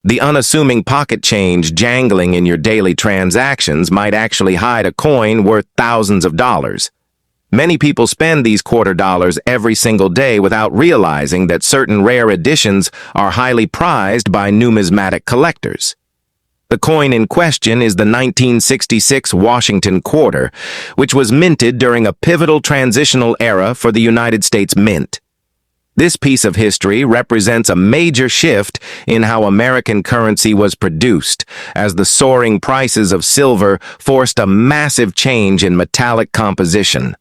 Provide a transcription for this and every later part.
The unassuming pocket change jangling in your daily transactions might actually hide a coin worth thousands of dollars. Many people spend these quarter dollars every single day without realizing that certain rare editions are highly prized by numismatic collectors. The coin in question is the 1966 Washington quarter, which was minted during a pivotal transitional era for the United States Mint. This piece of history represents a major shift in how American currency was produced, as the soaring prices of silver forced a massive change in metallic composition.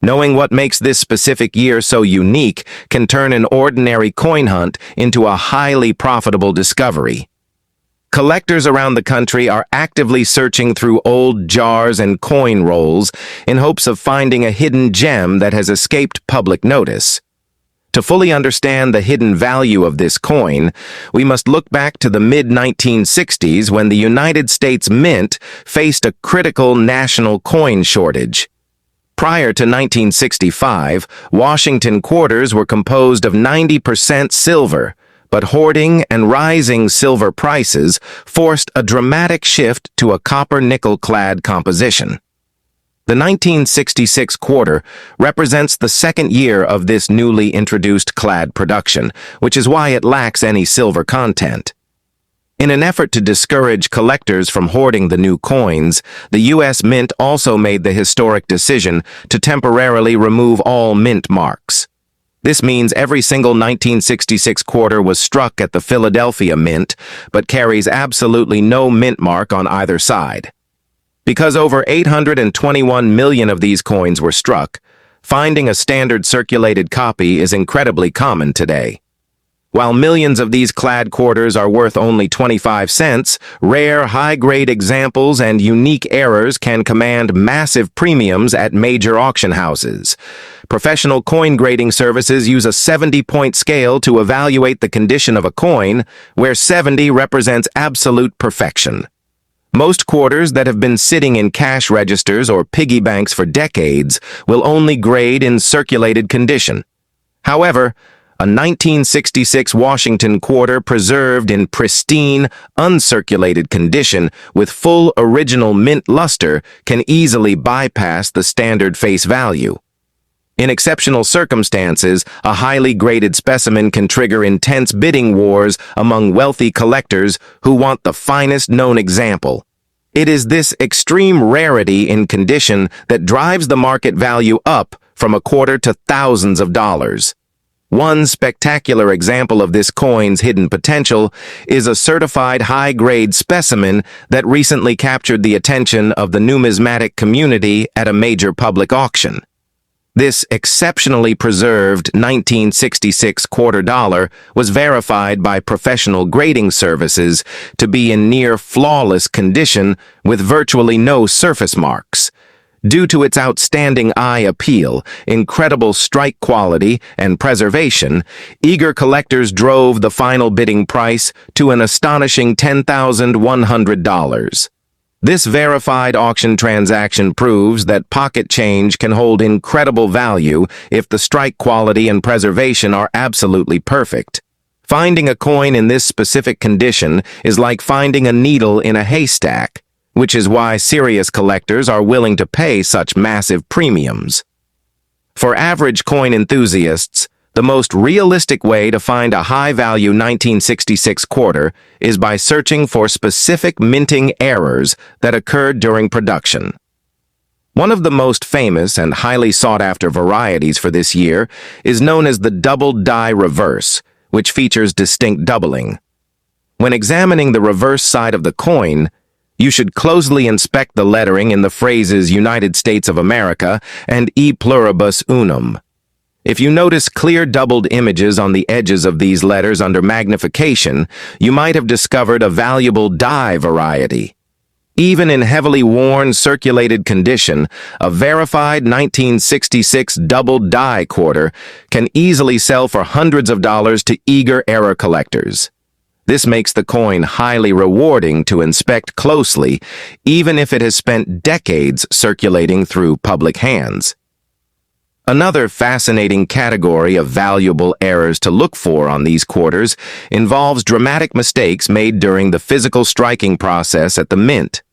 Knowing what makes this specific year so unique can turn an ordinary coin hunt into a highly profitable discovery. Collectors around the country are actively searching through old jars and coin rolls in hopes of finding a hidden gem that has escaped public notice. To fully understand the hidden value of this coin, we must look back to the mid-1960s when the United States Mint faced a critical national coin shortage. Prior to 1965, Washington quarters were composed of 90% silver, but hoarding and rising silver prices forced a dramatic shift to a copper-nickel clad composition. The 1966 quarter represents the second year of this newly introduced clad production, which is why it lacks any silver content. In an effort to discourage collectors from hoarding the new coins, the U.S. Mint also made the historic decision to temporarily remove all mint marks. This means every single 1966 quarter was struck at the Philadelphia Mint, but carries absolutely no mint mark on either side. Because over 821 million of these coins were struck, finding a standard circulated copy is incredibly common today. While millions of these clad quarters are worth only 25 cents, rare, high-grade examples and unique errors can command massive premiums at major auction houses. Professional coin grading services use a 70-point scale to evaluate the condition of a coin, where 70 represents absolute perfection. Most quarters that have been sitting in cash registers or piggy banks for decades will only grade in circulated condition. However, a 1966 Washington quarter preserved in pristine, uncirculated condition with full original mint luster can easily bypass the standard face value. In exceptional circumstances, a highly graded specimen can trigger intense bidding wars among wealthy collectors who want the finest known example. It is this extreme rarity in condition that drives the market value up from a quarter to thousands of dollars. One spectacular example of this coin's hidden potential is a certified high-grade specimen that recently captured the attention of the numismatic community at a major public auction. This exceptionally preserved 1966 quarter dollar was verified by professional grading services to be in near flawless condition with virtually no surface marks. Due to its outstanding eye appeal, incredible strike quality, and preservation, eager collectors drove the final bidding price to an astonishing $10,100. This verified auction transaction proves that pocket change can hold incredible value if the strike quality and preservation are absolutely perfect. Finding a coin in this specific condition is like finding a needle in a haystack, which is why serious collectors are willing to pay such massive premiums. For average coin enthusiasts, the most realistic way to find a high-value 1966 quarter is by searching for specific minting errors that occurred during production. One of the most famous and highly sought-after varieties for this year is known as the double die reverse, which features distinct doubling. When examining the reverse side of the coin, you should closely inspect the lettering in the phrases United States of America and E pluribus unum. If you notice clear doubled images on the edges of these letters under magnification, you might have discovered a valuable die variety. Even in heavily worn, circulated condition, a verified 1966 double die quarter can easily sell for hundreds of dollars to eager error collectors. This makes the coin highly rewarding to inspect closely, even if it has spent decades circulating through public hands. Another fascinating category of valuable errors to look for on these quarters involves dramatic mistakes made during the physical striking process at the mint.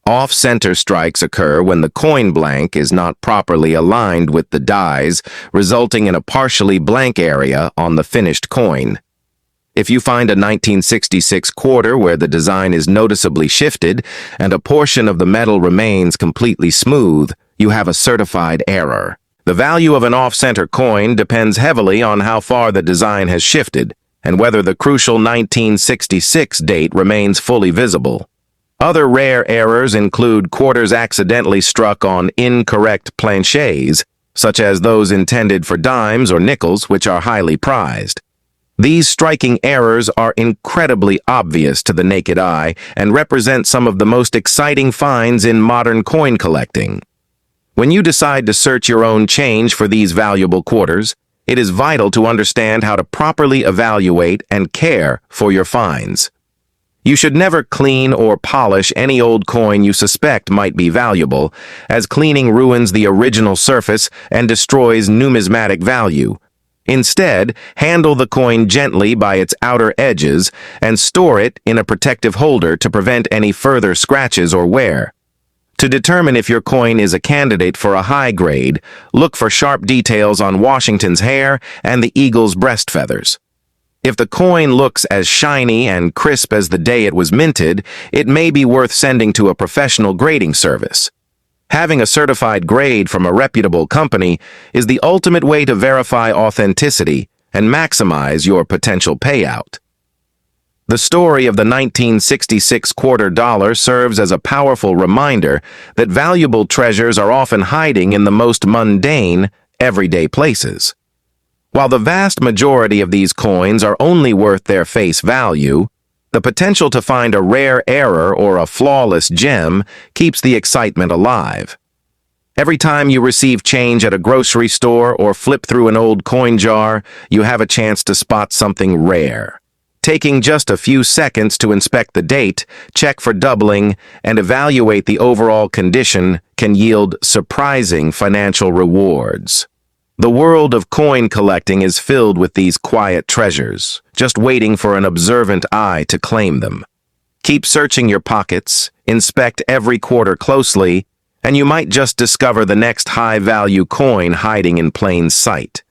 Off-center strikes occur when the coin blank is not properly aligned with the dies, resulting in a partially blank area on the finished coin. If you find a 1966 quarter where the design is noticeably shifted and a portion of the metal remains completely smooth, you have a certified error. The value of an off-center coin depends heavily on how far the design has shifted and whether the crucial 1966 date remains fully visible. Other rare errors include quarters accidentally struck on incorrect planchets, such as those intended for dimes or nickels, which are highly prized. These striking errors are incredibly obvious to the naked eye and represent some of the most exciting finds in modern coin collecting. When you decide to search your own change for these valuable quarters, it is vital to understand how to properly evaluate and care for your finds. You should never clean or polish any old coin you suspect might be valuable, as cleaning ruins the original surface and destroys numismatic value. Instead, handle the coin gently by its outer edges and store it in a protective holder to prevent any further scratches or wear. To determine if your coin is a candidate for a high grade, look for sharp details on Washington's hair and the eagle's breast feathers. If the coin looks as shiny and crisp as the day it was minted, it may be worth sending to a professional grading service. Having a certified grade from a reputable company is the ultimate way to verify authenticity and maximize your potential payout. The story of the 1966 quarter dollar serves as a powerful reminder that valuable treasures are often hiding in the most mundane, everyday places. While the vast majority of these coins are only worth their face value, the potential to find a rare error or a flawless gem keeps the excitement alive. Every time you receive change at a grocery store or flip through an old coin jar, you have a chance to spot something rare. Taking just a few seconds to inspect the date, check for doubling, and evaluate the overall condition can yield surprising financial rewards. The world of coin collecting is filled with these quiet treasures, just waiting for an observant eye to claim them. Keep searching your pockets, inspect every quarter closely, and you might just discover the next high-value coin hiding in plain sight.